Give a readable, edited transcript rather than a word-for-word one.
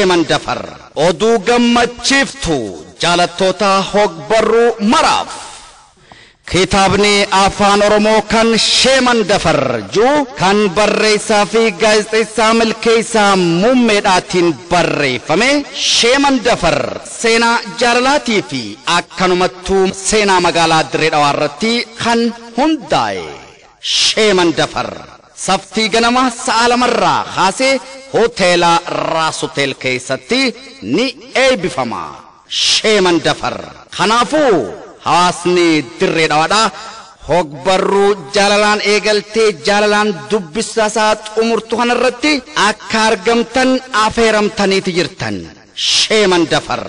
sheeman dafar oduu gammachiiftu jaalattoota hogbarruu maraaf kitaabni afaan oromoo kan sheeman dafar juu kan barreessaa fi gaazexeessaa milkeessaa muummeedhaatiin barreeffame sheeman dafar seenaa jaalalaatii fi akkanumattuu seenaa magaalaa Dirree Dhawaa irratti kan hundaa'e sheeman dafar saftii ganama sa'a lamarraa kaasee hoteela Raas Hotel keessatti ni eebbifama sheeman dafar kanaafuu hawaasni Dirree Dhawaadhaa hogbarruu jaalalaan eegaltee jaalalaan dubbisaa xumurtu kanarratti akka argamtan afeeramtaniiti jirtan sheeman dafar.